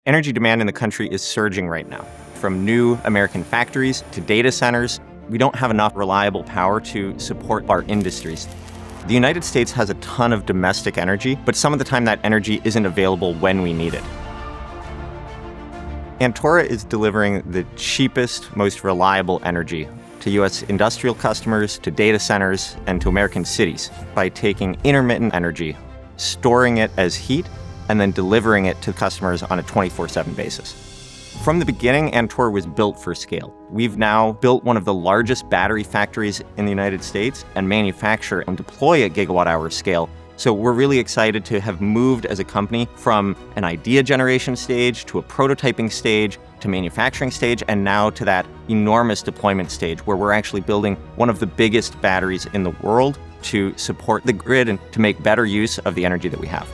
Energy demand in the country is surging right now. From new American factories to data centers, we don't have enough reliable power to support our industries. The United States has a ton of domestic energy, but some of the time that energy isn't available when we need it. Antora is delivering the cheapest, most reliable energy to U.S. industrial customers, to data centers, and to American cities by taking intermittent energy, storing it as heat, and then delivering it to customers on a 24/7 basis. From the beginning, Antora was built for scale. We've now built one of the largest battery factories in the United States and manufacture and deploy at gigawatt-hour scale. So we're really excited to have moved as a company from an idea generation stage to a prototyping stage to manufacturing stage and now to that enormous deployment stage where we're actually building one of the biggest batteries in the world to support the grid and to make better use of the energy that we have.